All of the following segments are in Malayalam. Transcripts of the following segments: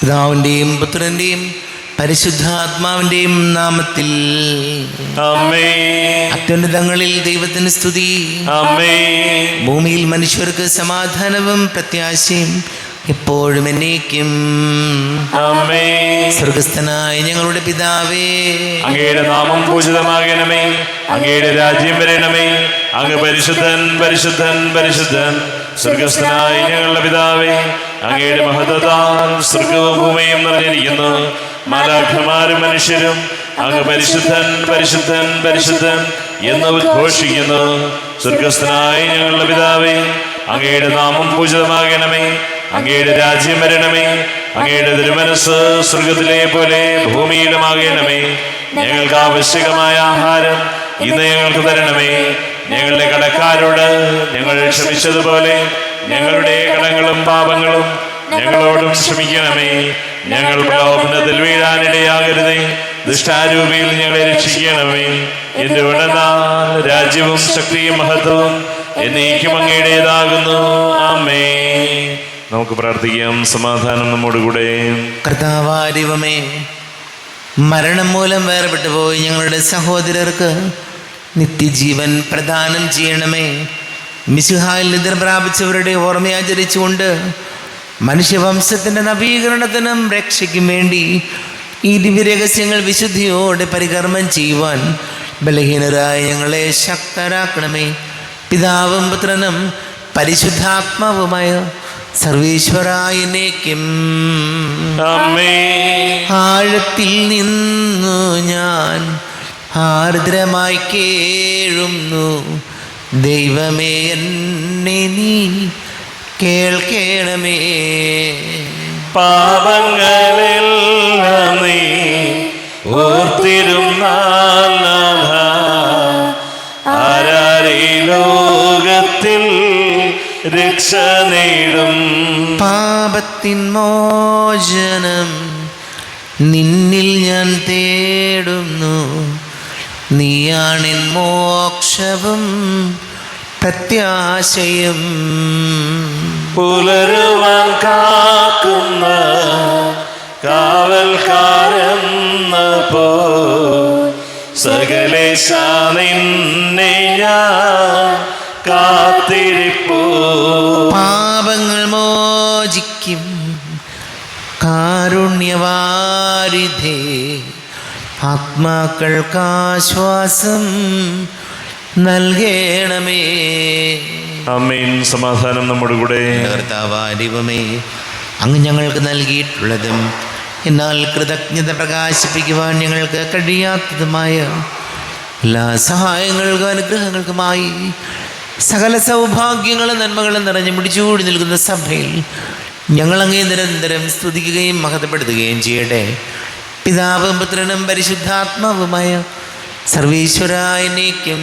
പിതാവിൻ്റെയും പുത്രൻ്റെയും പരിശുദ്ധാത്മാവിൻ്റെയും നാമത്തിൽ ആമേൻ. അത്യുന്നതങ്ങളിൽ ദൈവത്തിന് സ്തുതി. ആമേൻ. ഭൂമിയിൽ മനുഷ്യർക്ക് സമാധാനവും പ്രത്യാശയും എപ്പോഴും എന്നേക്കും. ആമേൻ. സ്വർഗസ്ഥനായ ഞങ്ങളുടെ പിതാവേ, അങ്ങയുടെ നാമം പൂജിതമാകണമേ. അങ്ങയുടെ രാജ്യം വരണമേ. അങ്ങ് പരിശുദ്ധൻ പരിശുദ്ധൻ പരിശുദ്ധൻ. സ്വർഗസ്ഥനായ ഞങ്ങളുടെ പിതാവേ, അങ്ങയുടെ മഹത്വത്താൽ സ്വർഗവും ഭൂമിയും നിറഞ്ഞിരിക്കുന്നു. മാലാഖമാരും മനുഷ്യരും അങ്ങ് പരിശുദ്ധൻ പരിശുദ്ധൻ പരിശുദ്ധൻ എന്ന് ഉദ്ഘോഷിക്കുന്നു. സ്വർഗസ്ഥനായ ഞങ്ങളുടെ പിതാവേ, അങ്ങയുടെ നാമം പൂജിതമാകണമേ. അങ്ങയുടെ രാജ്യം വരണമേ. അങ്ങയുടെ തിരുമനസ് സ്വർഗത്തിലെ പോലെ ഭൂമിയിലുമാകണമേ. ഞങ്ങൾക്ക് ആവശ്യകമായ ആഹാരം ഇന്ന് ഞങ്ങൾക്ക് തരണമേ. ഞങ്ങളുടെ കടക്കാരോട് ഞങ്ങൾ ക്ഷമിച്ചതുപോലെ ഞങ്ങളുടെ കടങ്ങളും പാപങ്ങളും ഞങ്ങളോടും ക്ഷമിക്കണമേ. ഞങ്ങൾ പ്രലോഭനത്തിൽ വീഴാനിടയാകരുതേ. ദുഷ്ടാരൂപിയിൽ ഞങ്ങളെ രക്ഷിക്കണമേ. എന്തുകൊണ്ടെന്നാൽ രാജ്യവും ശക്തിയും മഹത്വവും എന്നേക്കും അങ്ങയുടേതാകുന്നു. ആമേൻ. നമുക്ക് പ്രാർത്ഥിക്കാം. സമാധാനം നമ്മോടുകൂടെ. കർത്താവായ ദൈവമേ, മരണം മൂലം വേർപെട്ടു പോയി ഞങ്ങളുടെ സഹോദരർക്ക് നിത്യജീവൻ പ്രദാനം ചെയ്യണമേ. മിശിഹായിൽ നിദ്ര പ്രാപിച്ചവരുടെ ഓർമ്മയാചരിച്ചുകൊണ്ട് മനുഷ്യവംശത്തിൻ്റെ നവീകരണത്തിനും രക്ഷയ്ക്കും വേണ്ടി ഈ ദിവ്യരഹസ്യങ്ങൾ വിശുദ്ധിയോടെ പരികർമ്മം ചെയ്യുവാൻ ബലഹീനരായ ഞങ്ങളെ ശക്തരാക്കണമേ. പിതാവും പുത്രനും പരിശുദ്ധാത്മാവുമായ സർവേശ്വരായ എന്നേക്കും. ആഴത്തിൽ നിന്നു ഞാൻ ആർദ്രമായി കേഴുന്നു. ദൈവമേ, എന്നെ നീ കേൾക്കണമേ. പാപങ്ങളെല്ലാം നീ ഓർത്തിരുന്നാൽ ആരാരീ ലോകത്തിൽ രക്ഷ നേടും. പാപത്തിൻ മോചനം നിന്നിൽ ഞാൻ തേടുന്നു. നീയാണെൻ മോക്ഷവും പ്രത്യാശയും. പുലരുവാൻ കാക്കുന്ന കാവൽക്കാരെന്ന പോ സകലേശ നിന്നെ ഞാൻ കാത്തിരിപ്പൂ. പാപങ്ങൾ മോചിക്കും കാരുണ്യവാരിധേ, ആത്മാക്കൾക്കാശ്വാസം നൽകണമേ. ആമേൻ. സമാധാനം നമ്മുടെ കൂടെ. കർത്താവായ ദൈവമേ, അങ്ങ് ഞങ്ങൾക്ക് നൽകിയിട്ടുള്ളതും എന്നാൽ കൃതജ്ഞത പ്രകാശിപ്പിക്കുവാൻ ഞങ്ങൾക്ക് കഴിയാത്തതുമായ എല്ലാ സഹായങ്ങൾക്കും അനുഗ്രഹങ്ങൾക്കുമായി സകല സൗഭാഗ്യങ്ങളും നന്മകളും നിറഞ്ഞു മുടിച്ചൂടി നിൽക്കുന്ന സഭയിൽ ഞങ്ങളങ്ങേ നിരന്തരം സ്തുതിക്കുകയും മഹത്വപ്പെടുത്തുകയും ചെയ്യട്ടെ. പിതാവും പുത്രനും പരിശുദ്ധാത്മാവുമായ സർവേശ്വരായ എന്നേക്കും.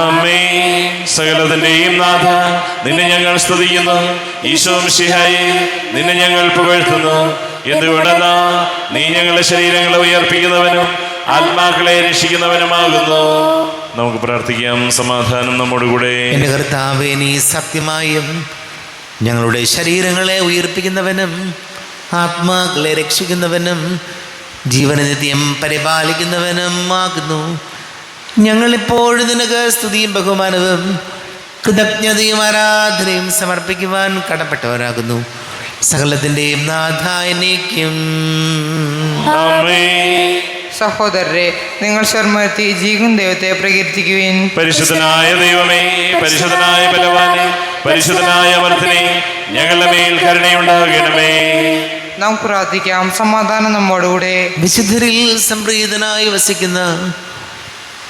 ആമേൻ. സകലത്തിന്റെയും നാഥ, നിന്നെ ഞങ്ങൾ സ്തുതിക്കുന്നു. ഈശോ മിശിഹായേ, നിന്നെ ഞങ്ങൾ പുകഴ്ത്തുന്നു. എന്തുകൊണ്ടെന്നാ നീ ഞങ്ങളുടെ ശരീരങ്ങളെ ഉയർപ്പിക്കുന്നവനും ആത്മാക്കളെ രക്ഷിക്കുന്നവനുമാകുന്നു. നമുക്ക് പ്രാർത്ഥിക്കാം. സമാധാനം നമ്മോടുകൂടെ. എൻ്റെ കർത്താവേ, നീ സത്യമായും ഞങ്ങളുടെ ശരീരങ്ങളെ ഉയർപ്പിക്കുന്നവനും ആത്മാക്കളെ രക്ഷിക്കുന്നവനും ജീവനെ നിത്യം പരിപാലിക്കുന്നവനും ആകുന്നു. ഞങ്ങളിപ്പോഴും നിനക്ക് സ്തുതിയും ബഹുമാനവും കൃതജ്ഞതയും ആരാധനയും സമർപ്പിക്കുവാൻ കടപ്പെട്ടവരാകുന്നു. സകലത്തിൻ്റെയും നാഥ എന്നേക്കും. സഹോദരരെ, നിങ്ങൾ ശർമ്മത്തി ജീവൻ ദൈവത്തെ പ്രകീർത്തിക്കുവിൻ. പരിശുദ്ധനായ ദൈവമേ, പരിശുദ്ധനായ ബലവാനെ, പരിശുദ്ധനായ അമർത്തിനെ, ഞങ്ങളുടെ മേൽ കരുണയുണ്ടാകണമേ. നാം പ്രാർത്ഥിക്കാം. സമാധാനം നമ്മോടുകൂടെ. വിശുദ്ധരിൽ സംപ്രീതനായി വസിക്കുന്ന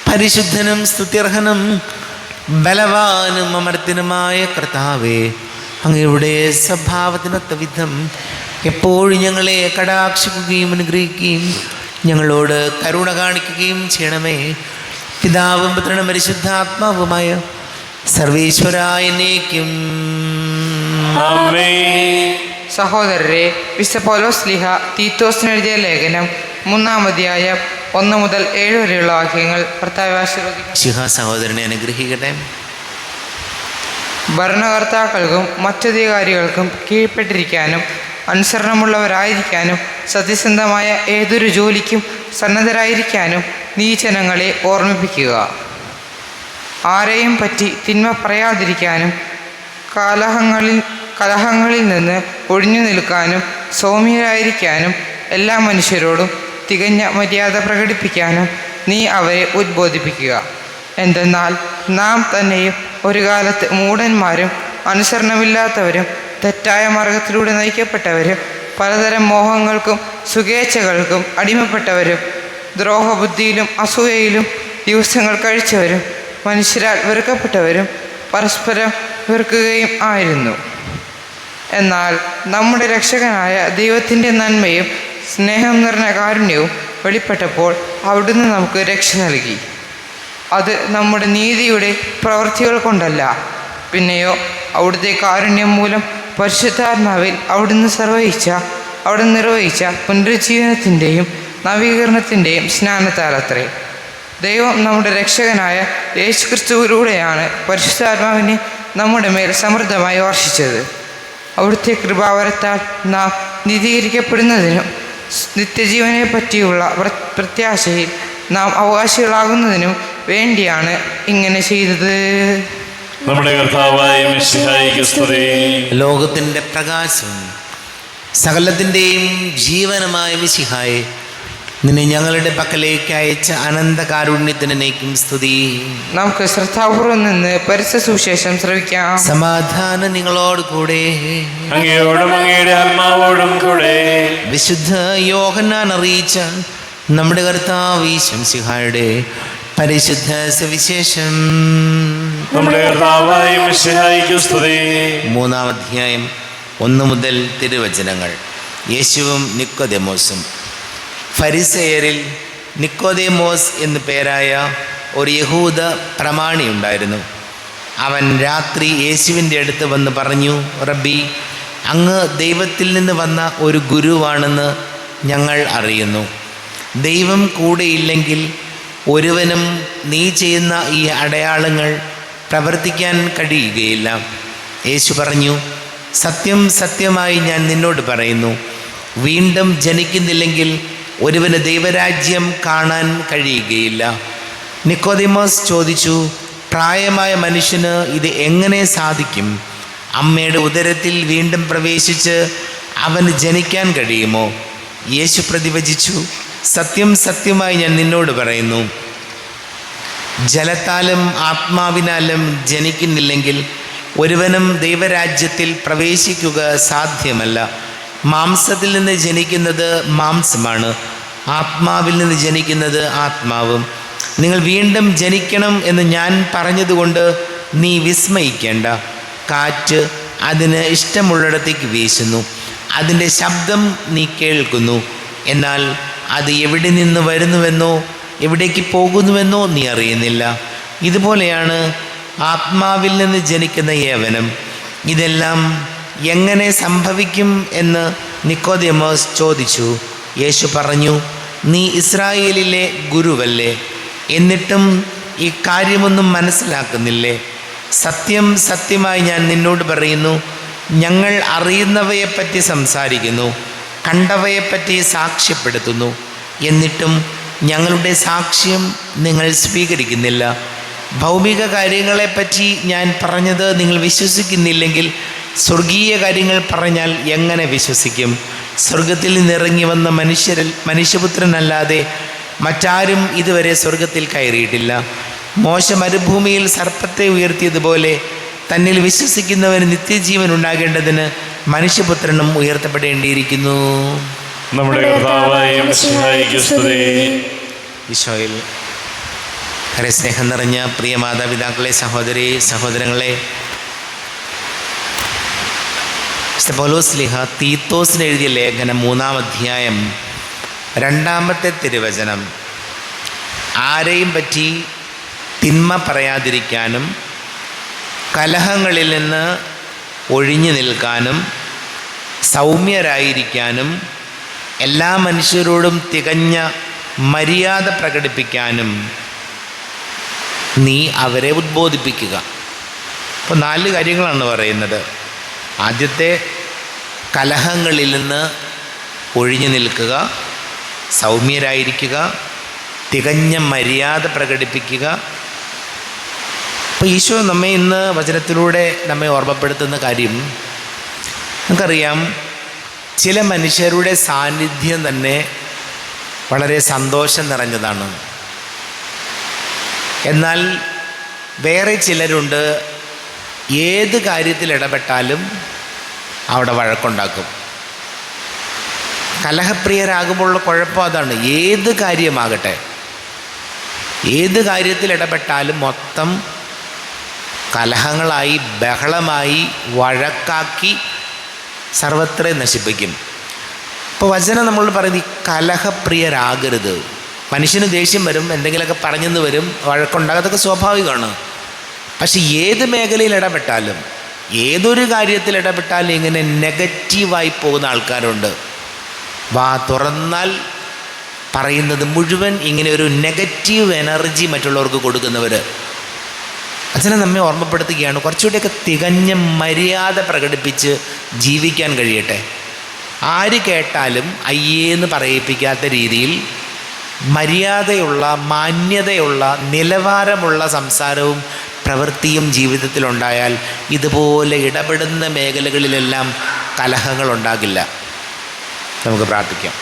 പരിശുദ്ധനും സ്തുത്യർഹനും ബലവാനും അമർത്തിനുമായ കർത്താവേ, അങ്ങയുടെ സ്വഭാവത്തിനൊത്ത വിധം എപ്പോഴും ഞങ്ങളെ കടാക്ഷിക്കുകയും അനുഗ്രഹിക്കുകയും ഞങ്ങളോട് കരുണ കാണിക്കുകയും ചെയ്യണമേ. പിതാവും പുത്രനും പരിശുദ്ധാത്മാവുമായ സർവേശ്വരായ എന്നേക്കും. സഹോദരരെ, വിശുദ്ധ പൗലോസ് ശ്ലീഹ തീത്തോസിന് എഴുതിയ ലേഖനം 3-ാം അധ്യായം 1 മുതൽ 7 വരെയുള്ള വാക്യങ്ങൾ കർത്താവേ ആശീർവദിക്കട്ടെ. സഹോദരനെ അനുഗ്രഹിക്കട്ടെ. ഭരണകർത്താക്കൾക്കും മറ്റധികാരികൾക്കും കീഴ്പ്പെട്ടിരിക്കാനും അനുസരണമുള്ളവരായിരിക്കാനും സത്യസന്ധമായ ഏതൊരു ജോലിക്കും സന്നദ്ധരായിരിക്കാനും നീ ജനങ്ങളെ ഓർമ്മിപ്പിക്കുക. ആരെയും പറ്റി തിന്മ പറയാതിരിക്കാനും കലഹങ്ങളിൽ നിന്ന് ഒഴിഞ്ഞു നിൽക്കാനും സൗമ്യരായിരിക്കാനും എല്ലാ മനുഷ്യരോടും തികഞ്ഞ മര്യാദ പ്രകടിപ്പിക്കാനും നീ അവരെ ഉദ്ബോധിപ്പിക്കുക. എന്തെന്നാൽ നാം തന്നെയും ഒരു കാലത്ത് മൂഢന്മാരും അനുസരണമില്ലാത്തവരും തെറ്റായ മാർഗത്തിലൂടെ നയിക്കപ്പെട്ടവരും പലതരം മോഹങ്ങൾക്കും സുഖേച്ഛകൾക്കും അടിമപ്പെട്ടവരും ദ്രോഹബുദ്ധിയിലും അസൂയയിലും ദിവസങ്ങൾ കഴിച്ചവരും മനുഷ്യരാൽ വെറുക്കപ്പെട്ടവരും പരസ്പരം വെറുക്കുകയും ആയിരുന്നു. എന്നാൽ നമ്മുടെ രക്ഷകനായ ദൈവത്തിൻ്റെ നന്മയും സ്നേഹം നിറഞ്ഞ കാരുണ്യവും വെളിപ്പെട്ടപ്പോൾ അവിടുന്ന് നമുക്ക് രക്ഷ നൽകി. അത് നമ്മുടെ നീതിയുടെ പ്രവൃത്തികൾ കൊണ്ടല്ല, പിന്നെയോ അവിടുത്തെ കാരുണ്യം മൂലം പരിശുദ്ധാത്മാവിൽ അവിടുന്ന് നിർവഹിച്ച പുനരുജ്ജീവനത്തിൻ്റെയും നവീകരണത്തിൻ്റെയും സ്നാനത്താലത്രേ. ദൈവം നമ്മുടെ രക്ഷകനായ യേശുക്രിസ്തുവിലൂടെയാണ് പരിശുദ്ധാത്മാവിനെ നമ്മുടെ മേൽ സമൃദ്ധമായി വർഷിച്ചത്. അവിടുത്തെ കൃപാവരത്താൽ നാം നീതീകരിക്കപ്പെടുന്നതിനും നിത്യജീവനെ പറ്റിയുള്ള പ്രത്യാശയിൽ നാം അവകാശികളാകുന്നതിനും വേണ്ടിയാണ് ഇങ്ങനെ ചെയ്തത്. നമ്മുടെ കർത്താവായ മിശിഹായിക്ക് സ്തുതി. ലോകത്തിൻ്റെ പ്രകാശം സകലത്തിൻ്റെയും ജീവനമായ മിശിഹായെ, നിന്നെ ഞങ്ങളുടെ പക്കലേക്ക് അയച്ച അനന്ത കാരുണ്യത്തിനേക്കും സ്തുതി. നമുക്ക് ശ്രദ്ധാപൂർവം നിന്ന് പരിശുദ്ധ സുവിശേഷം ശ്രവിക്കാം. സമാധാനം നിങ്ങളോട് കൂടെ. അങ്ങയോടും അങ്ങയുടെ ആത്മാവോടും കൂടെ. വിശുദ്ധ യോഹന്നാൻ അറിയിച്ച നമ്മുടെ കർത്താവ് മിശിഹായുടെ പരിശുദ്ധ സുവിശേഷം. നമ്മുടെ കർത്താവായ മിശിഹായിക്ക് സ്തുതി. 3-ാം അധ്യായം 1 മുതൽ തിരുവചനങ്ങൾ. യേശുവും നിക്കോദെമോസും. ഫരിസേയരിൽ നിക്കോദെമോസ് എന്നു പേരായ ഒരു യഹൂദ പ്രമാണി ഉണ്ടായിരുന്നു. അവൻ രാത്രി യേശുവിൻ്റെ അടുത്ത് വന്ന് പറഞ്ഞു, റബ്ബി, അങ്ങ് ദൈവത്തിൽ നിന്ന് വന്ന ഒരു ഗുരുവാണെന്ന് ഞങ്ങൾ അറിയുന്നു. ദൈവം കൂടെയില്ലെങ്കിൽ ഒരുവനും നീ ചെയ്യുന്ന ഈ അടയാളങ്ങൾ പ്രവർത്തിക്കാൻ കഴിയുകയില്ല. യേശു പറഞ്ഞു, സത്യം സത്യമായി ഞാൻ നിന്നോട് പറയുന്നു, വീണ്ടും ജനിക്കുന്നില്ലെങ്കിൽ ഒരുവന് ദൈവരാജ്യം കാണാൻ കഴിയുകയില്ല. നിക്കോദെമോസ് ചോദിച്ചു, പ്രായമായ മനുഷ്യന് ഇത് എങ്ങനെ സാധിക്കും? അമ്മയുടെ ഉദരത്തിൽ വീണ്ടും പ്രവേശിച്ച് അവന് ജനിക്കാൻ കഴിയുമോ? യേശു പ്രതിവചിച്ചു, സത്യം സത്യമായി ഞാൻ നിന്നോട് പറയുന്നു, ജലത്താലും ആത്മാവിനാലും ജനിക്കുന്നില്ലെങ്കിൽ ഒരുവനും ദൈവരാജ്യത്തിൽ പ്രവേശിക്കുക സാധ്യമല്ല. മാംസത്തിൽ നിന്ന് ജനിക്കുന്നത് മാംസമാണ്, ആത്മാവിൽ നിന്ന് ജനിക്കുന്നത് ആത്മാവും. നിങ്ങൾ വീണ്ടും ജനിക്കണം എന്ന് ഞാൻ പറഞ്ഞതുകൊണ്ട് നീ വിസ്മയിക്കേണ്ട. കാറ്റ് അതിന് ഇഷ്ടമുള്ളിടത്തേക്ക് വീശുന്നു, അതിൻ്റെ ശബ്ദം നീ കേൾക്കുന്നു, എന്നാൽ അത് എവിടെ നിന്ന് വരുന്നുവെന്നോ എവിടേക്ക് പോകുന്നുവെന്നോ നീ അറിയുന്നില്ല. ഇതുപോലെയാണ് ആത്മാവിൽ നിന്ന് ജനിക്കുന്ന ഏവനും. ഇതെല്ലാം എങ്ങനെ സംഭവിക്കും എന്ന് നിക്കോദെമോസ് ചോദിച്ചു. യേശു പറഞ്ഞു, നീ ഇസ്രായേലിലെ ഗുരുവല്ലേ, എന്നിട്ടും ഈ കാര്യമൊന്നും മനസ്സിലാക്കുന്നില്ലേ? സത്യം സത്യമായി ഞാൻ നിന്നോട് പറയുന്നു, ഞങ്ങൾ അറിയുന്നവയെപ്പറ്റി സംസാരിക്കുന്നു, കണ്ടവയെപ്പറ്റി സാക്ഷ്യപ്പെടുത്തുന്നു, എന്നിട്ടും ഞങ്ങളുടെ സാക്ഷ്യം നിങ്ങൾ സ്വീകരിക്കുന്നില്ല. ഭൗമിക കാര്യങ്ങളെപ്പറ്റി ഞാൻ പറഞ്ഞത് നിങ്ങൾ വിശ്വസിക്കുന്നില്ലെങ്കിൽ സ്വർഗീയ കാര്യങ്ങൾ പറഞ്ഞാൽ എങ്ങനെ വിശ്വസിക്കും? സ്വർഗത്തിൽ നിന്നിറങ്ങി വന്ന മനുഷ്യപുത്രനല്ലാതെ മറ്റാരും ഇതുവരെ സ്വർഗത്തിൽ കയറിയിട്ടില്ല. മോശ മരുഭൂമിയിൽ സർപ്പത്തെ ഉയർത്തിയതുപോലെ തന്നിൽ വിശ്വസിക്കുന്നവന് നിത്യജീവൻ ഉണ്ടാകേണ്ടതിന് മനുഷ്യപുത്രനും ഉയർത്തപ്പെടേണ്ടിയിരിക്കുന്നു. നമ്മുടെ കർത്താവായ മിശിഹായിക്ക് സ്തുതി. ഈശോയിൽ ഏറെ സ്നേഹം നിറഞ്ഞ പ്രിയ മാതാപിതാക്കളെ, സഹോദരി സഹോദരങ്ങളെ, പൗലോസ്ലീഹ തീത്തോസിന് എഴുതിയ ലേഖനം 3-ാം അധ്യായം 2-ാമത്തെ തിരുവചനം, ആരെയും പറ്റി തിന്മ പറയാതിരിക്കാനും കലഹങ്ങളിൽ നിന്ന് ഒഴിഞ്ഞു നിൽക്കാനും സൗമ്യരായിരിക്കാനും എല്ലാ മനുഷ്യരോടും തികഞ്ഞ മര്യാദ പ്രകടിപ്പിക്കാനും നീ അവരെ ഉദ്ബോധിപ്പിക്കുക. അപ്പോൾ 4 കാര്യങ്ങളാണ് പറയുന്നത്. ആദ്യത്തെ കലഹങ്ങളിൽ നിന്ന് ഒഴിഞ്ഞു നിൽക്കുക, സൗമ്യരായിരിക്കുക, തികഞ്ഞ മര്യാദ പ്രകടിപ്പിക്കുക. അപ്പോൾ ഈശോ നമ്മെ ഇന്ന് വചനത്തിലൂടെ നമ്മെ ഓർമ്മപ്പെടുത്തുന്ന കാര്യം, നമുക്കറിയാം ചില മനുഷ്യരുടെ സാന്നിധ്യം തന്നെ വളരെ സന്തോഷം നിറഞ്ഞതാണ്. എന്നാൽ വേറെ ചിലരുണ്ട്, ഏത് കാര്യത്തിൽ ഇടപെട്ടാലും അവിടെ വഴക്കുണ്ടാക്കും. കലഹപ്രിയരാകുമ്പോഴുള്ള കുഴപ്പം അതാണ്. ഏത് കാര്യമാകട്ടെ, ഏത് കാര്യത്തിൽ ഇടപെട്ടാലും മൊത്തം കലഹങ്ങളായി, ബഹളമായി, വഴക്കാക്കി സർവത്ര നശിപ്പിക്കും. ഇപ്പോൾ വചനം നമ്മൾ പറയുന്നത്, ഈ കലഹപ്രിയരാകരുത്. മനുഷ്യന് ദേഷ്യം വരും, എന്തെങ്കിലുമൊക്കെ പറഞ്ഞെന്ന് വരും, വഴക്കുണ്ടാകും, അതൊക്കെ സ്വാഭാവികമാണ്. പക്ഷെ ഏത് മേഖലയിൽ ഇടപെട്ടാലും, ഏതൊരു കാര്യത്തിൽ ഇടപെട്ടാലും ഇങ്ങനെ നെഗറ്റീവായി പോകുന്ന ആൾക്കാരുണ്ട്. വാ തുറന്നാൽ പറയുന്നത് മുഴുവൻ ഇങ്ങനെ ഒരു നെഗറ്റീവ് എനർജി മറ്റുള്ളവർക്ക് കൊടുക്കുന്നവർ. അച്ഛനെ നമ്മെ ഓർമ്മപ്പെടുത്തുകയാണ്, കുറച്ചുകൂടിയൊക്കെ തികഞ്ഞ മര്യാദ പ്രകടിപ്പിച്ച് ജീവിക്കാൻ കഴിയട്ടെ. ആര് കേട്ടാലും അയ്യേന്ന് പറയിപ്പിക്കാത്ത രീതിയിൽ മര്യാദയുള്ള, മാന്യതയുള്ള, നിലവാരമുള്ള സംസാരവും പ്രവൃത്തിയും ജീവിതത്തിലുണ്ടായാൽ ഇതുപോലെ ഇടപെടുന്ന മേഖലകളിലെല്ലാം കലഹങ്ങളുണ്ടാകില്ല. നമുക്ക് പ്രാർത്ഥിക്കാം.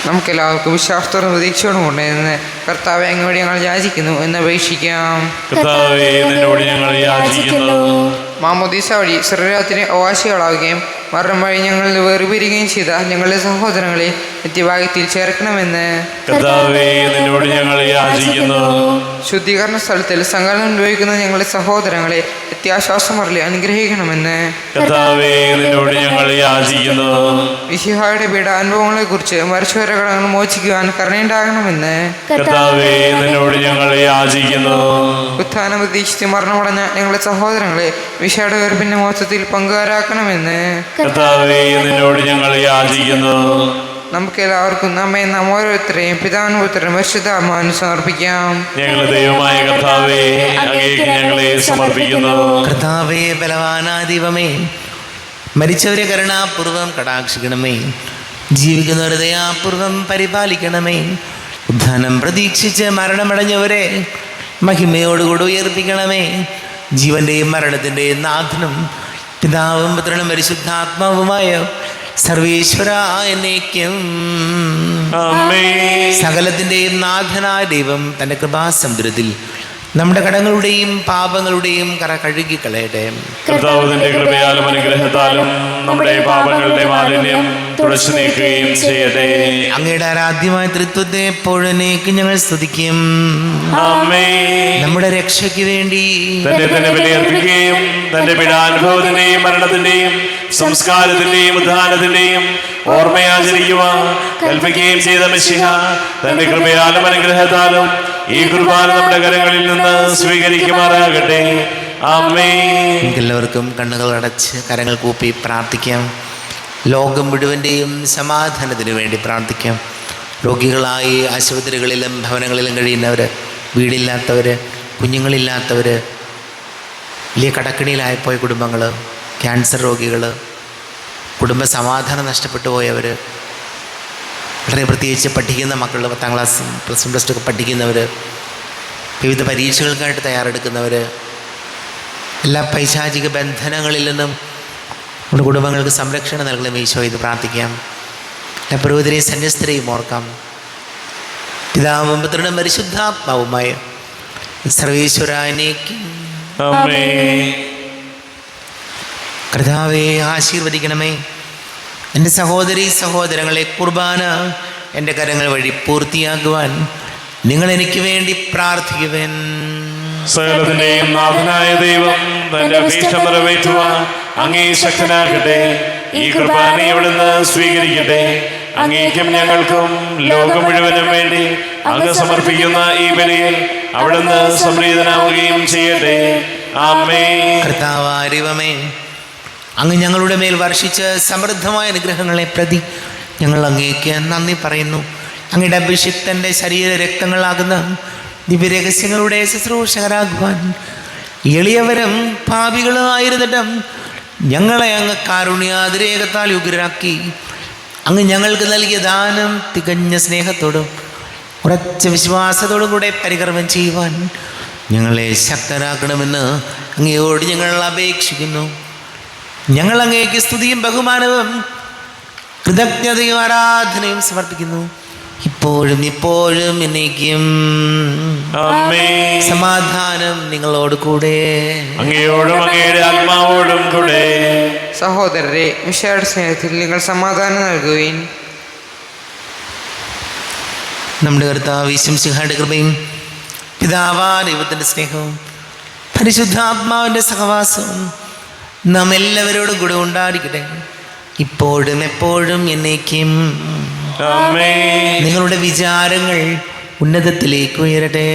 നമുക്കെല്ലാവർക്കും വിശ്വാസത്തോടും പ്രതീക്ഷയോടും കൊണ്ടുവന്ന് കർത്താവെ അങ്ങോട്ട് ഞങ്ങൾ യാചിക്കുന്നു എന്ന് അപേക്ഷിക്കാം. കർത്താവേ, നിന്നോട് ഞങ്ങൾ യാചിക്കുന്നു. മാമോദീസ വഴി ശരീരത്തിന് അവകാശികളാവുകയും മരണം വഴി ഞങ്ങളിൽ വേർപിരിയുകയും ചെയ്ത ഞങ്ങളുടെ സഹോദരങ്ങളെ നിത്യഭാഗ്യത്തിൽ ചേർക്കണമെന്ന് കർത്താവേ, നിന്നോട് ഞങ്ങൾ യാചിക്കുന്നു. ശുദ്ധീകരണ സ്ഥലത്തിൽ സങ്കലനം അനുഭവിക്കുന്ന ഞങ്ങളുടെ സഹോദരങ്ങളെ നിത്യാശ്വാസം അരുളി അനുഗ്രഹിക്കണമെന്ന് കർത്താവേ, നിന്നോട് ഞങ്ങൾ യാചിക്കുന്നു. മിശിഹായുടെ പീഡാനുഭവങ്ങളെ കുറിച്ച് മരിച്ചവരെ കടങ്ങൾ മോചിക്കുവാൻ കരുണയുണ്ടാകണമെന്ന് കർത്താവേ, നിന്നോട് ഞങ്ങൾ യാചിക്കുന്നു. ഉത്ഥാനം പ്രതീക്ഷിച്ച് മരണമടഞ്ഞ ഞങ്ങളുടെ സഹോദരങ്ങളെ മിശിഹായുടെ ഉയർപ്പിന്റെ മോചത്തിൽ പങ്കുകാരാക്കണമെന്ന് കർത്താവേ, നിന്നോട് ഞങ്ങൾ യാചിക്കുന്നു. നമുക്ക് എല്ലാവർക്കും നാം ഓരോരുത്തരെയും പിതാവിനും പുത്രനും പരിശുദ്ധാത്മാവിനും സമർപ്പിക്കാം. ഞങ്ങളുടെ ദൈവമായ കർത്താവേ, അങ്ങേക്ക് ഞങ്ങളെ സമർപ്പിക്കുന്നു. കർത്താവേ, ബലവാനായ ദൈവമേ, മരിച്ചവരെ കരുണാപൂർവം കടാക്ഷിക്കണമേ, ജീവിക്കുന്നവരെ ദയാപൂർവം പരിപാലിക്കണമേ. ഉദ്ധാനം പ്രതീക്ഷിച്ച് മരണമടഞ്ഞവരെ മഹിമയോടുകൂടി ഉയർപ്പിക്കണമേ. ജീവന്റെയും മരണത്തിൻ്റെയും നാഥനും പിതാവും പുത്രനും പരിശുദ്ധാത്മാവുമായ സർവേശ്വര എന്നേക്കും ആമേൻ. സകലത്തിൻ്റെയും നാഥനായ ദൈവം തൻ്റെ കൃപാസമുദ്രത്തിൽ നമ്മുടെ കടങ്ങളുടെയും പാപങ്ങളുടെയും കറ കഴുകിക്കളയട്ടെ. കർത്താവ് തന്റെ കൃപയാലും അനുഗ്രഹത്താലും നമ്മുടെ പാപങ്ങളുടെ മാലിന്യം തുടച്ചു നീക്കുകയും ചെയ്യട്ടെ. അങ്ങയുടെ ആരാധ്യമായ തൃത്വത്തെ എപ്പോഴേക്കും ഞങ്ങൾ സ്തുതിക്കും. ആമേൻ. നമ്മുടെ രക്ഷയ്ക്ക് വേണ്ടി തന്നെ ബലിയർപ്പിക്കുകയും തന്റെ പീഡാനുഭവത്തിന്റെയും മരണത്തിന്റെയും സംസ്കാരത്തിന്റെയും ഉദ്ധാനത്തിന്റെയും ഓർമ്മയാചരിക്കുവാൻ കൽപ്പിക്കുകയും ചെയ്ത മിശിഹ തന്റെ കൃപയാലും അനുഗ്രഹത്താലും ഈ കുർബാന നമ്മുടെ കരങ്ങളിൽ നിന്ന് സ്വീകരിക്കുമാറാകട്ടെ. ആമേൻ. എല്ലാവർക്കും കണ്ണുകൾ അടച്ച് കരങ്ങൾ കൂപ്പി പ്രാർത്ഥിക്കാം. ലോകം മുഴുവൻ്റെയും സമാധാനത്തിന് വേണ്ടി പ്രാർത്ഥിക്കാം. രോഗികളായി ആശുപത്രികളിലും ഭവനങ്ങളിലും കഴിയുന്നവർ, വീടില്ലാത്തവർ, കുഞ്ഞുങ്ങളില്ലാത്തവർ, വലിയ കടക്കിണിയിലായിപ്പോയ കുടുംബങ്ങൾ, ക്യാൻസർ രോഗികൾ, കുടുംബ സമാധാനം നഷ്ടപ്പെട്ടു പോയവർ, വളരെ പ്രത്യേകിച്ച് പഠിക്കുന്ന മക്കൾ, 10ാം ക്ലാസ് പ്ലസ് 1 പ്ലസ് 2 ഒക്കെ പഠിക്കുന്നവർ, വിവിധ പരീക്ഷകൾക്കായിട്ട് തയ്യാറെടുക്കുന്നവർ, എല്ലാ പൈശാചിക ബന്ധനങ്ങളിൽ നിന്നും നമ്മുടെ കുടുംബങ്ങൾക്ക് സംരക്ഷണം നൽകണം ഈശോ. ഇത് പ്രാർത്ഥിക്കാം. എല്ലാ പുരോഹിതരെയും സന്യസ്തരെയും ഓർക്കാം. പിതാവും പുത്രനും പരിശുദ്ധാത്മാവുമായ സർവേശ്വരനേക്കും ആമേൻ. കർത്താവേ, ആശീർവദിക്കണമേ. എൻ്റെ സഹോദരീ സഹോദരങ്ങളെ, കുർബാന എൻ്റെ കരങ്ങൾ വഴി പൂർത്തിയാക്കുവാൻ നിങ്ങൾ എനിക്ക് വേണ്ടി പ്രാർത്ഥിക്കുവേൻ. സകലത്തിന്റെയും നാഥനായ ദൈവം തന്റെ അഭീഷ്ടം നിറവേറ്റുവാൻ അങ്ങേ ശക്തനാകട്ടെ. ഈ കുർബാന അവിടുന്ന് സ്വീകരിക്കട്ടെ. അങ്ങേക്കും ഞങ്ങൾക്കും ലോകം മുഴുവനും വേണ്ടി അങ്ങ് സമർപ്പിക്കുന്ന ഈ ബലിയിൽ അവിടുന്ന് സംപ്രീതനാവുകയും ചെയ്യട്ടെ. ആമേൻ. കർത്താവായ ദൈവമേ, അങ്ങ് ഞങ്ങളുടെ മേൽ വർഷിച്ച സമൃദ്ധമായ അനുഗ്രഹങ്ങളെ പ്രതി ഞങ്ങൾ അങ്ങേക്ക് നന്ദി പറയുന്നു. അങ്ങയുടെ അഭിഷിക്തൻ്റെ ശരീര രക്തങ്ങളാകുന്ന ദിവ്യരഹസ്യങ്ങളുടെ ശുശ്രൂഷകരാകുവാൻ എളിയവരും പാപികളും ആയിരുന്നിട്ടും ഞങ്ങളെ അങ്ങ് കാരുണ്യാതിരേകത്താൽ ഉഗ്രരാക്കി. അങ്ങ് ഞങ്ങൾക്ക് നൽകിയ ദാനം തികഞ്ഞ സ്നേഹത്തോടും ഉറച്ച വിശ്വാസത്തോടും കൂടെ പരികർമ്മം ചെയ്യുവാൻ ഞങ്ങളെ ശക്തരാക്കണമെന്ന് അങ്ങയോട് ഞങ്ങൾ അപേക്ഷിക്കുന്നു. ഞങ്ങൾ അങ്ങേക്ക് സ്തുതിയും ബഹുമാനവും കൃതജ്ഞതയും ആരാധനയും സമർപ്പിക്കുന്നു, ഇപ്പോഴും ഇപ്പോഴും എന്നേക്കും. ആമേൻ. സമാധാനം നിങ്ങളോട് കൂടെ. അങ്ങയോടും അങ്ങയുടെ ആത്മാവോടും കൂടെ. സഹോദരരെ, വിശാല സ്നേഹത്തിൽ നിങ്ങൾ സമാധാനം നൽകുകയും നമ്മുടെ കർത്താവ് യേശുമിശിഹായുടെ കൃപയും പിതാവായ ദൈവത്തിൻ്റെ സ്നേഹവും പരിശുദ്ധാത്മാവിൻ്റെ സഹവാസവും നാം എല്ലാവരോടും കൂടെ ഉണ്ടായിരിക്കട്ടെ, ഇപ്പോഴും എപ്പോഴും എന്നേക്കും. ആമേൻ. നിങ്ങളുടെ വിചാരങ്ങൾ ഉന്നതത്തിലേക്ക് ഉയരട്ടെ.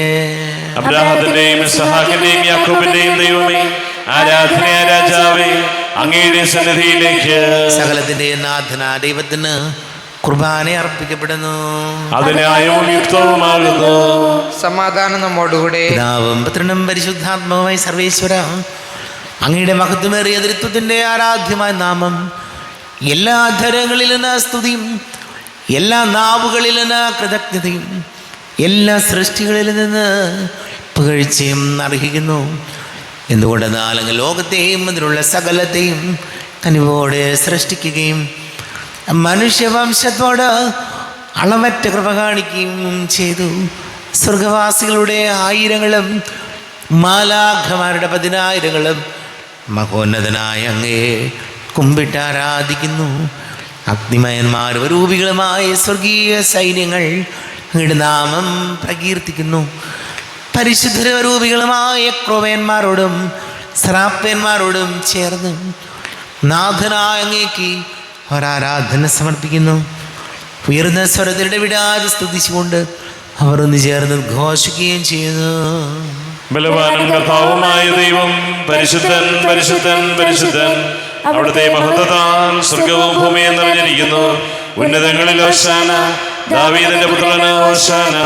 അബ്രാഹത്തിന്റെയും ഇസ്ഹാക്കിന്റെയും യാക്കോബിന്റെയും ദൈവമേ, ആരാധനയായ രാജാവേ, അങ്ങയുടെ സന്നിധിയിലേക്ക് സകലത്തിന്റെ നാഥനായ ദൈവത്തിന് കുർബാന അർപ്പിക്കപ്പെടുന്നു. അതിനായും യുക്തവുമാകുന്നു. സമാധാനം നമ്മോടുകൂടെ. പിതാവും പുത്രനും പരിശുദ്ധാത്മാവുമായ സർവേശ്വര, അങ്ങയുടെ മഹത്വമേറിയ തൃത്വത്തിന്റെ ആരാധ്യമായ നാമം എല്ലാ അധരങ്ങളിലും സ്തുതിയും എല്ലാ നാവുകളിൽ നിന്ന് കൃതജ്ഞതയും എല്ലാ സൃഷ്ടികളിൽ നിന്ന് പുകഴ്ചയും അർഹിക്കുന്നു. എന്തുകൊണ്ടെന്നാൽ അങ്ങ് ലോകത്തെയും അതിലുള്ള സകലത്തെയും കനിവോടെ സൃഷ്ടിക്കുകയും മനുഷ്യവംശത്തോട് അളവറ്റ കൃപ കാണിക്കുകയും ചെയ്തു. സ്വർഗവാസികളുടെ ആയിരങ്ങളും മാലാഖമാരുടെ 10,000ങ്ങളും മഹോന്നതനായ അങ്ങയെ കുമ്പിട്ട് ആരാധിക്കുന്നു. അഗ്നിമയന്മാരും രൂപികളുമായ സ്വർഗീയ സൈന്യങ്ങൾ അങ്ങയുടെ നാമം പ്രകീർത്തിക്കുന്നു. പരിശുദ്ധരൂപികളുമായ ക്രോവേന്മാരോടും സറാപ്പന്മാരോടും ചേർന്ന് നാഥനായ അങ്ങേക്ക് ഒരാരാധന സമർപ്പിക്കുന്നു. ഉയർന്ന സ്വരത്തിലൂടെ വിടാതെ സ്തുതിച്ചുകൊണ്ട് അവർ ഒന്ന് ചേർന്ന് ഘോഷിക്കുകയും ചെയ്യുന്നു. ബലവാനും കർത്താവുമായ ദൈവം പരിശുദ്ധൻ പരിശുദ്ധൻ പരിശുദ്ധൻ. അവിടുത്തെ മഹത്വത്താൽ സ്വർഗവും ഭൂമിയും നിറഞ്ഞിരിക്കുന്നു. ഉന്നതങ്ങളിൽ ഹോശാന, ദാവീദിന്റെ പുത്രന് ഹോശാന.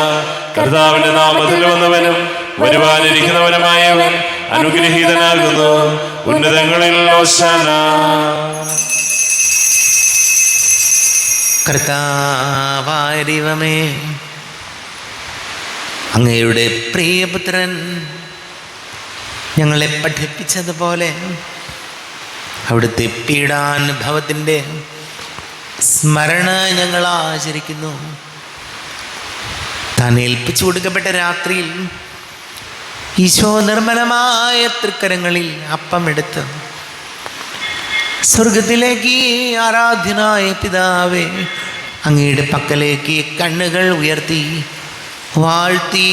കർത്താവിന്റെ നാമത്തിൽ വന്നവനും വരുവാനിരിക്കുന്നവനുമായവൻ അനുഗ്രഹീതനാകുന്നു. ഉന്നതങ്ങളിൽ ഹോശാന. കർത്താവായ ദൈവമേ, അങ്ങയുടെ പ്രിയപുത്രൻ ഞങ്ങളെ പഠിപ്പിച്ചതുപോലെ അവിടുത്തെ പീഡാനുഭവത്തിൻ്റെ സ്മരണ ഞങ്ങൾ ആചരിക്കുന്നു. താൻ ഏൽപ്പിച്ചു കൊടുക്കപ്പെട്ട രാത്രിയിൽ ഈശോ നിർമ്മലമായ തൃക്കരങ്ങളിൽ അപ്പമെടുത്ത് സ്വർഗത്തിലേക്ക് ആരാധ്യനായ പിതാവേ, അങ്ങയുടെ പക്കലേക്ക് കണ്ണുകൾ ഉയർത്തി വാഴ്ത്തി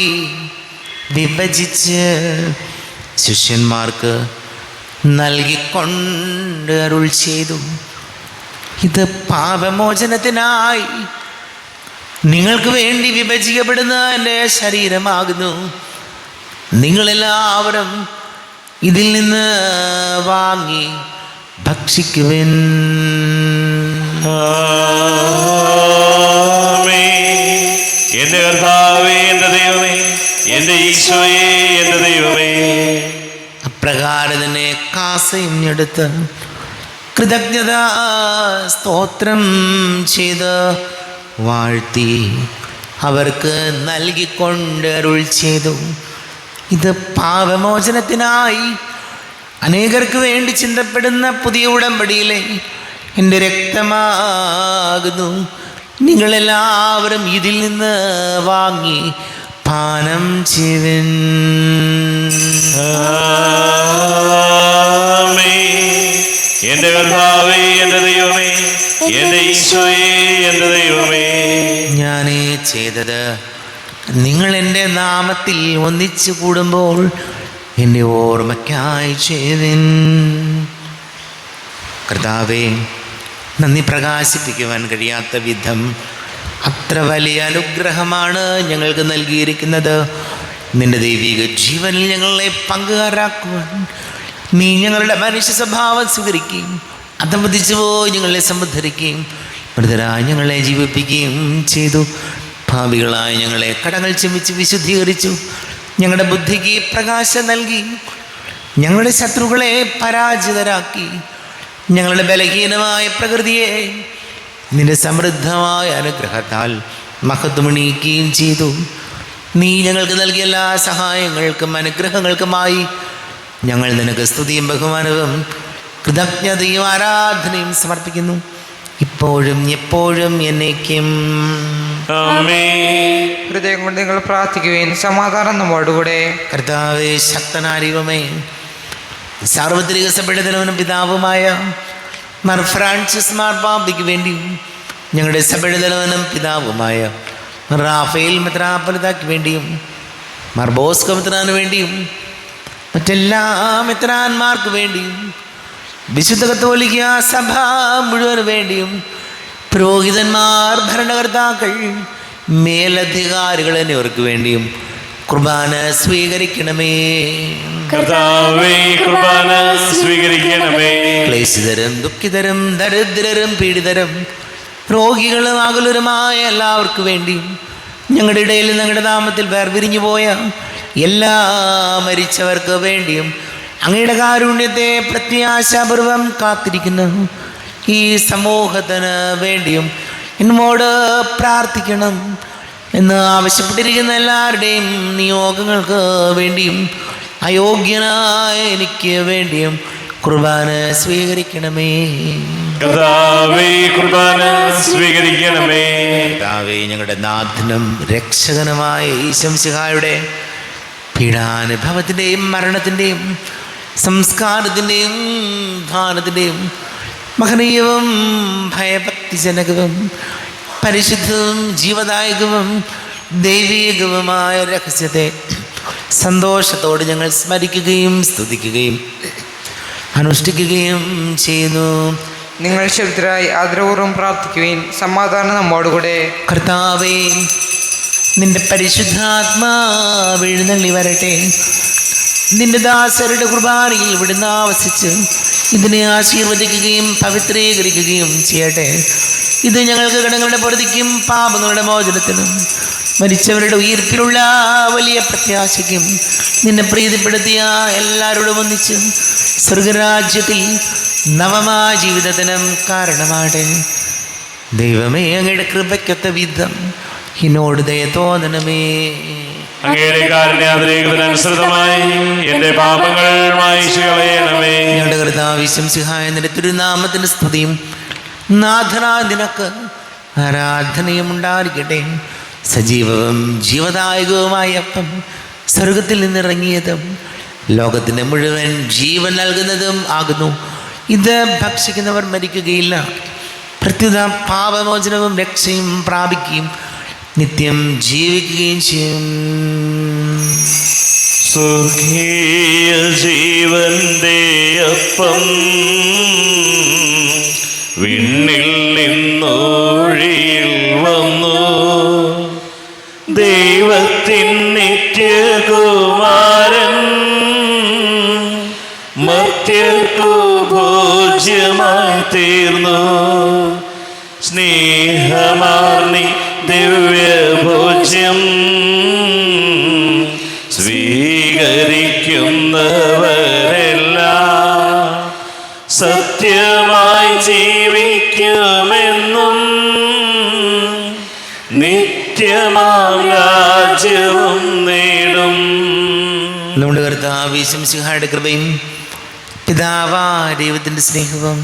വിഭജിച്ച് ശിഷ്യന്മാർക്ക് നൽകിക്കൊണ്ട് അരുൾ ചെയ്തു, ഇത് പാപമോചനത്തിനായി നിങ്ങൾക്ക് വേണ്ടി വിഭജിക്കപ്പെടുന്ന എൻ്റെ ശരീരമാകുന്നു. നിങ്ങളെല്ലാവരും ഇതിൽ നിന്ന് വാങ്ങി ഭക്ഷിക്കുവിൻ. എന്റെ കർത്താവേ, എന്റെ ദൈവമേ, എന്റെ ഈശോയേ, എന്റെ ദൈവമേ. അപ്രകാരം തന്നെ കാസയും എടുത്ത് കൃതജ്ഞത സ്തോത്രം ചെയ്ത് വാഴ്ത്തി അവർക്ക് നൽകിക്കൊണ്ട് അരുൾ ചെയ്തു, ഇത് പാപമോചനത്തിനായി അനേകർക്ക് വേണ്ടി ചിന്തപ്പെടുന്ന പുതിയ ഉടമ്പടിയിലെ എൻ്റെ രക്തമാകുന്നു. നിങ്ങളെല്ലാവരും ഇതിൽ നിന്ന് വാങ്ങി പാനം ചെയ്യുവിൻ. എന്റെ കർത്താവേ, എന്റെ ദൈവമേ, എന്റെ ഈശോയേ, എന്റെ ദൈവമേ. ഞാനേ ചെയ്തത് നിങ്ങൾ എൻ്റെ നാമത്തിൽ ഒന്നിച്ചു കൂടുമ്പോൾ എൻ്റെ ഓർമ്മയ്ക്കായി ചെയ്യുവിൻ. കർത്താവേ, നന്ദി പ്രകാശിപ്പിക്കുവാൻ കഴിയാത്ത വിധം അത്ര വലിയ അനുഗ്രഹമാണ് ഞങ്ങൾക്ക് നൽകിയിരിക്കുന്നത്. നിന്റെ ദൈവിക ജീവനിൽ ഞങ്ങളെ പങ്കുകാരാക്കുവാൻ നീ ഞങ്ങളുടെ മനുഷ്യ സ്വഭാവം സ്വീകരിക്കുകയും അധമതിച്ചു പോയി ഞങ്ങളെ സമുദ്ധരിക്കുകയും മൃതരായി ഞങ്ങളെ ജീവിപ്പിക്കുകയും ചെയ്തു. ഭാവികളായി ഞങ്ങളെ കടങ്ങൾ ക്ഷമിച്ച് വിശുദ്ധീകരിച്ചു. ഞങ്ങളുടെ ബുദ്ധിക്ക് പ്രകാശം നൽകി ഞങ്ങളുടെ ശത്രുക്കളെ പരാജിതരാക്കി ഞങ്ങളുടെ ബലഹീനമായ പ്രകൃതിയെ നിന്റെ സമൃദ്ധമായ അനുഗ്രഹത്താൽ മഹത്വമണിയിക്കുകയും ചെയ്തു. നീ ഞങ്ങൾക്ക് നൽകിയ എല്ലാ സഹായങ്ങൾക്കും അനുഗ്രഹങ്ങൾക്കുമായി ഞങ്ങൾ നിനക്ക് സ്തുതിയും ബഹുമാനവും കൃതജ്ഞതയും ആരാധനയും സമർപ്പിക്കുന്നു, ഇപ്പോഴും എപ്പോഴും എന്നേക്കും. ഹൃദയം കൊണ്ട് നിങ്ങൾ പ്രാർത്ഥിക്കുകയും സമാധാനം നമ്മോടുകൂടെ. കർത്താവേ, ശക്തനാരിവമേ, സാർവത്രിക സഭയുടെ തലവനും പിതാവുമായ മാർ ഫ്രാൻസിസ് മാർപ്പാപ്പയ്ക്ക് വേണ്ടിയും ഞങ്ങളുടെ സഭയുടെ തലവനും പിതാവുമായ റാഫേൽ മെത്രാപ്പൊലീത്തായ്ക്ക് വേണ്ടിയും മാർ ബോസ്കോ മെത്രാന് വേണ്ടിയും മറ്റെല്ലാ മെത്രാന്മാർക്ക് വേണ്ടിയും വിശുദ്ധ കത്തോലിക്ക സഭ മുഴുവന് വേണ്ടിയും പുരോഹിതന്മാർ, ഭരണകർത്താക്കൾ, മേലധികാരികൾ എന്നിവർക്ക് വേണ്ടിയും കുർബാന സ്വീകരിക്കണമേ. കർത്താവേ, കുർബാന സ്വീകരിക്കണമേ. ക്ലേശിതരും ദുഃഖിതരും ദരിദ്രരും പീഡിതരും രോഗികളും ആകുലരുമായ എല്ലാവർക്കും വേണ്ടിയും ഞങ്ങളുടെ ഇടയിൽ ഞങ്ങളുടെ നാമത്തിൽ വേർപിരിഞ്ഞു പോയ എല്ലാ മരിച്ചവർക്ക് വേണ്ടിയും അങ്ങയുടെ കാരുണ്യത്തെ പ്രത്യാശാപൂർവം കാത്തിരിക്കുന്നു ഈ സമൂഹത്തിന് വേണ്ടിയും എന്നോട് പ്രാർത്ഥിക്കണം എന്ന് ആവശ്യപ്പെട്ടിരിക്കുന്ന എല്ലാവരുടെയും നിയോഗങ്ങൾക്ക് വേണ്ടിയും അയോഗ്യനായ എനിക്ക് വേണ്ടിയും കുർബാന സ്വീകരിക്കണമേ. കർത്താവേ, കുർബാന സ്വീകരിക്കണമേ. കർത്താവേ, ഞങ്ങളുടെ നാഥനും രക്ഷകനുമായ ഈശംസിഹായുടെ പീഡാനുഭവത്തിൻ്റെയും മരണത്തിൻ്റെയും സംസ്കാരത്തിൻ്റെയും ധാനത്തിൻ്റെയും മഹനീയവും ഭയഭക്തിജനകവും പരിശുദ്ധവും ജീവദായകവും ദൈവീകവുമായ രഹസ്യത്തെ സന്തോഷത്തോടെ ഞങ്ങൾ സ്മരിക്കുകയും സ്തുതിക്കുകയും അനുഷ്ഠിക്കുകയും ചെയ്യുന്നു. നിങ്ങൾ ശബ്ദരായി ആദരപൂർവ്വം പ്രാർത്ഥിക്കുകയും സമാധാനം നമ്മോടുകൂടെ. കർത്താവേ, നിന്റെ പരിശുദ്ധാത്മാവ് എഴുന്നള്ളി വരട്ടെ. നിന്റെ ദാസരുടെ കുർബാനയിൽ ഇവിടുന്ന് ആവസിച്ച് ഇതിനെ ആശീർവദിക്കുകയും പവിത്രീകരിക്കുകയും ചെയ്യട്ടെ. ഇത് ഞങ്ങൾക്ക് കടങ്ങളുടെ പൊറുതിക്കും പാപങ്ങളുടെ മോചനത്തിനും മരിച്ചവരുടെ ഉയർപ്പിലുള്ള വലിയ പ്രത്യാശയ്ക്കും നിന്നെ പ്രീതിപ്പെടുത്തിയ എല്ലാവരോടും ഒന്നിച്ച് സ്വർഗരാജ്യത്തിൽ നവമായ ജീവിതത്തിനും കാരണമാട്ടെ. ദൈവമേ, അങ്ങയുടെ കൃപയ്ക്കൊത്ത വിധം എന്നോട് ദയ തോന്നണമേ. അങ്ങയുടെ കാരുണ്യാതിരേകത്തിനനുസൃതമായി എന്റെ പാപങ്ങൾ മായിച്ചു കളയണമേ. ഞങ്ങളുടെ കർത്താവ് ഈശംസിഹായ നിന്റെ തിരുനാമത്തിന് സ്തുതിയും നാഥനായ നിനക്ക് ആരാധനയും ഉണ്ടായിരിക്കട്ടെ. സജീവവും ജീവദായകവുമായ അപ്പം സ്വർഗത്തിൽ നിന്നിറങ്ങിയതും ലോകത്തിന് മുഴുവൻ ജീവൻ നൽകുന്നതും ആകുന്നു. ഇത് ഭക്ഷിക്കുന്നവർ മരിക്കുകയില്ല, പ്രത്യുത പാപമോചനവും രക്ഷയും പ്രാപിക്കുകയും നിത്യം ജീവിക്കുകയും ചെയ്യും. സ്വർഗീയ ജീവന്റെ അപ്പം വിണ്ണിൽ നിന്നൊഴിയിൽ വന്നു, ദൈവത്തിൻ നിത്യകുമാരൻ മർത്യർക്കു ഭോജ്യമായി തീർന്നു. സ്നേഹമാർന്നി ദിവ്യഭോജ്യം സ്വീകരിക്കുന്നവരെല്ലാം സത്യമായി ജീവിക്കുമെന്നും നിത്യമാം രാജ്യവും നേടും. നമ്മുടെ കർത്താവ് ഈശംസിഹായുടെ കൃപയും പിതാവാ ദൈവത്തിൻ്റെ സ്നേഹവും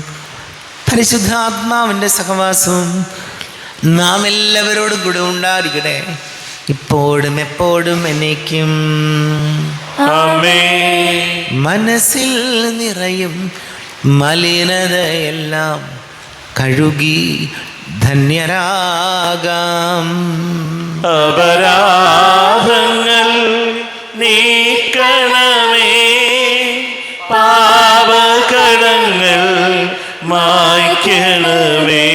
പരിശുദ്ധാത്മാവിൻ്റെ സഹവാസവും നാം എല്ലാവരോടും കൂടെ ഉണ്ടായിരിക്കട്ടെ, ഇപ്പോഴും എപ്പോഴും എന്നേക്കും. ആമേൻ. മനസ്സിൽ നിറയും മലിനതയെല്ലാം കഴുകി ധന്യരാകാം. അപരാധങ്ങൾ നീക്കണമേ, പാപകടങ്ങൾ മായ്ക്കണമേ.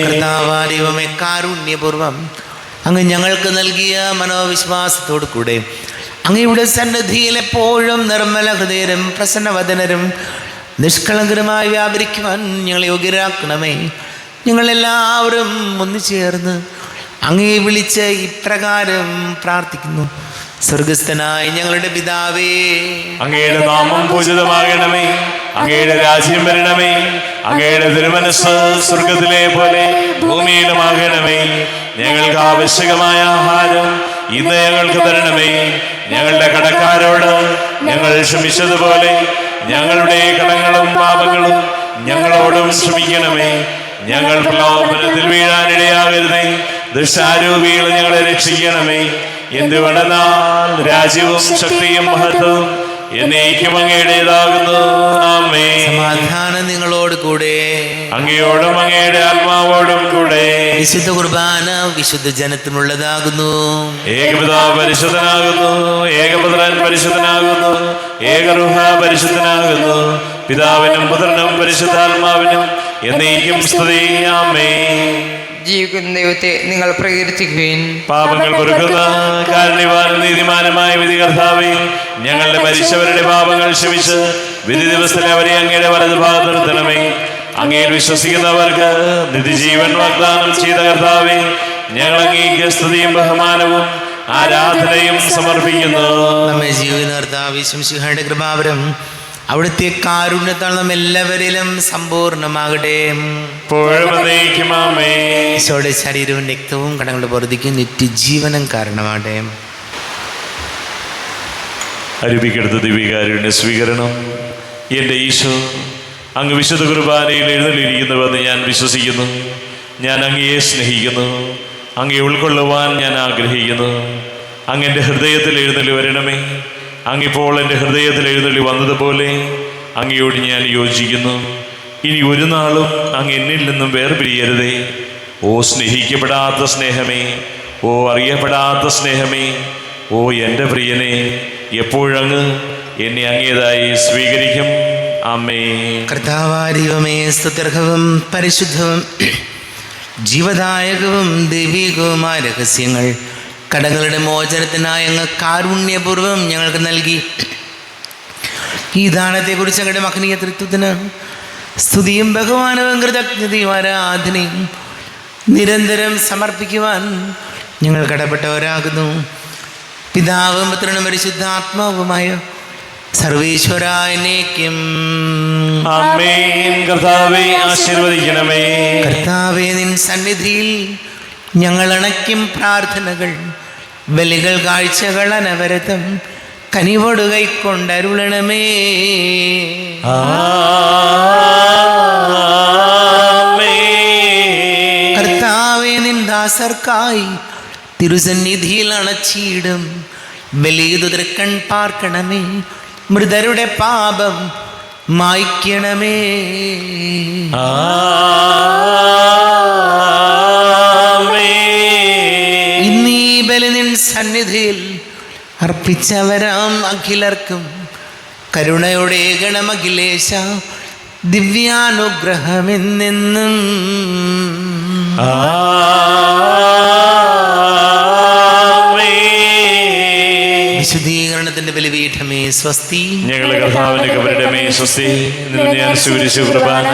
കർത്താവാരിവമേ, കാരുണ്യപൂർവം അങ്ങ് ഞങ്ങൾക്ക് നൽകിയ മനോവിശ്വാസത്തോടു കൂടെ അങ്ങയുടെ സന്നിധിയിൽ എപ്പോഴും നിർമ്മല ഹൃദയരും പ്രസന്നവദനരും നിഷ്കളങ്കരുമായി വ്യാപരിക്കുവാൻ ഞങ്ങളെ യോഗ്യരാക്കണമേ. ഞങ്ങളെല്ലാവരും ഒന്നു ചേർന്ന് അങ്ങേ വിളിച്ച് ഇപ്രകാരം പ്രാർത്ഥിക്കുന്നു. സ്വർഗസ്ഥനായ ഞങ്ങളുടെ പിതാവേ, അങ്ങയുടെ നാമം പൂജിതമാകണമേ. അങ്ങയുടെ രാജ്യം വരണമേ. അങ്ങയുടെ തിരുമനസ് സ്വർഗത്തിലെ പോലെ ഭൂമിയിലുമാകണമേ. ഞങ്ങൾക്ക് ആവശ്യകമായ ആഹാരം ഇന്ന് ഞങ്ങൾക്ക് തരണമേ. ഞങ്ങളുടെ കടക്കാരോട് ഞങ്ങൾ ക്ഷമിച്ചതുപോലെ ഞങ്ങളുടെ കടങ്ങളും പാപങ്ങളും ഞങ്ങളോടും ക്ഷമിക്കണമേ. ഞങ്ങൾ പ്രലോഭനത്തിൽ വീഴാനിടയാകരുതേ. ദുഷ്ടാരൂപികൾ ഞങ്ങളെ രക്ഷിക്കണമേ. എന്തുകൊണ്ടെന്നാൽ രാജ്യവും ശക്തിയും മഹത്വവും എന്നേക്കും അങ്ങയുടേതാകുന്നു. ആമേൻ. സമാധാനം നിങ്ങളോട് കൂടെ. അങ്ങയോടും അങ്ങയുടെ ആത്മാവോടും കൂടെ. വിശുദ്ധ കുർബാന വിശുദ്ധ ജനത്തിനുള്ളതാകുന്നു. ഏകപിതാവ് പരിശുദ്ധനാകുന്നു. ഏകപുത്രൻ പരിശുദ്ധനാകുന്നു. ഏകറുഹ പരിശുദ്ധനാകുന്നു. പിതാവിനും പുത്രനും പരിശുദ്ധാത്മാവിനും എന്നേക്കും സ്തുതി. ആമേൻ. ജീവിക്കുന്ന ദൈവത്തെ നിങ്ങൾ പ്രകീർത്തിക്കുവിൻ. പാപങ്ങൾ പൊറുക്കുന്ന കാരുണ്യവാനും നീതിമാനുമായ വിധികർത്താവേ, ഞങ്ങളുടെ മരിച്ചവരുടെ പാപങ്ങൾ ക്ഷമിച്ച് വിധി ദിവസത്തിൽ അവരെ അങ്ങയുടെ വലതുഭാഗത്ത് നിർത്തണമേ. അങ്ങയിൽ വിശ്വസിക്കുന്നവർക്ക് നിത്യജീവൻ വാഗ്ദാനം ചെയ്ത കർത്താവേ, ഞങ്ങൾ അങ്ങേക്ക് സ്തുതിയും ബഹുമാനവും ആരാധനയും സമർപ്പിക്കുന്നു. നമ്മെ ജീവൻ കർത്താവിശംസിഹയുടെ കൃപാവരം അവിടുത്തെ കാരുണ്യത്താൽ നാം എല്ലാവരിലും സമ്പൂർണ്ണമാകട്ടെ. ഈശോയുടെ ശരീരവും രക്തവും കടങ്ങളുടെ പൊറുതിക്കും നിത്യജീവനം കാരണമാകട്ടെ. അരുവിക്കെടുത്ത ദിവ്യകാരുണ്യ സ്വീകരണം. എൻ്റെ ഈശോ, അങ്ങ് വിശുദ്ധ കുർബാനയിൽ എഴുന്നള്ളിയിരിക്കുന്നുവെന്ന് ഞാൻ വിശ്വസിക്കുന്നു. ഞാൻ അങ്ങയെ സ്നേഹിക്കുന്നു. അങ്ങയെ ഉൾക്കൊള്ളുവാൻ ഞാൻ ആഗ്രഹിക്കുന്നു. അങ്ങ് എൻ്റെ ഹൃദയത്തിൽ എഴുന്നള്ളി വരണമേ. അങ്ങിപ്പോൾ എൻ്റെ ഹൃദയത്തിൽ എഴുന്നള്ളി വന്നതുപോലെ അങ്ങയോട് ഞാൻ യോജിക്കുന്നു. ഇനി ഒരു നാളും അങ്ങ് എന്നിൽ നിന്നും വേർപിരിയരുതേ. ഓ സ്നേഹിക്കപ്പെടാത്ത സ്നേഹമേ, ഓ അറിയപ്പെടാത്ത സ്നേഹമേ, ഓ എൻ്റെ പ്രിയനെ, എപ്പോഴങ്ങ് എന്നെ അങ്ങേതായി സ്വീകരിക്കും. ആമേൻ. കർത്താവാരിവമേ, സ്തുത്യർഹവും പരിശുദ്ധവും ജീവദായകവും ദൈവികവുമായ രഹസ്യങ്ങൾ കടങ്ങളുടെ മോചനത്തിനായി അങ്ങ് കാരുണ്യപൂർവ്വം ഞങ്ങൾക്ക് നൽകി. ഈ ദാനത്തെക്കുറിച്ച് അങ്ങയുടെ മഹനീയ തൃത്വത്തിന് സ്തുതിയും ബഹുമാനവും കൃതജ്ഞതയും ആരാധനയും നിരന്തരം സമർപ്പിക്കുവാൻ ഞങ്ങൾ കടപ്പെട്ടവരാകുന്നു. പിതാവും പുത്രനും പരിശുദ്ധാത്മാവുമായ സർവേശ്വരായനേക്കും ആമേൻ. കർത്താവേ, ആശീർവദിക്കണമേ. കർത്താവേ, നിൻ സന്നിധിയിൽ ഞങ്ങൾ അണയ്ക്കും പ്രാർത്ഥനകൾ, ബലികൾ, കാഴ്ചകൾ അനവരതം കനിവോട് കൈക്കൊണ്ടരുളണമേ. കർത്താവേ, നിൻ ദാസർക്കായി തിരുസന്നിധിയിൽ അണച്ചിടും ബലിതു തൃക്കൺ പാർക്കണമേ. മൃതരുടെ പാപം മായ്ക്കണമേ. ഇന്നീ ബലി നിൻ സന്നിധിയിൽ അർപ്പിച്ചവരാം അഖിലർക്കും കരുണയുടെ ഗണമഖിലേശ ദിവ്യാനുഗ്രഹമെന്നെന്നും. വിശുദ്ധീകരണത്തിന്റെ ബലിപീഠമേ സ്വസ്തി. ഞങ്ങളുടെ കർത്താവിന്റെ കബരിടമേ സ്വസ്തി. നിന്ന് ഞാൻ സ്വീകരിച്ച കുർബാന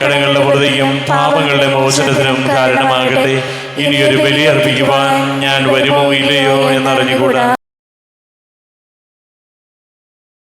കടങ്ങളുടെ പൊറുതിക്കും പാപങ്ങളുടെ മോചനത്തിനും കാരണമാകട്ടെ. ഇനിയൊരു ബലി അർപ്പിക്കുവാൻ ഞാൻ വരുമോ ഇല്ലയോ എന്നറിഞ്ഞുകൂടാ.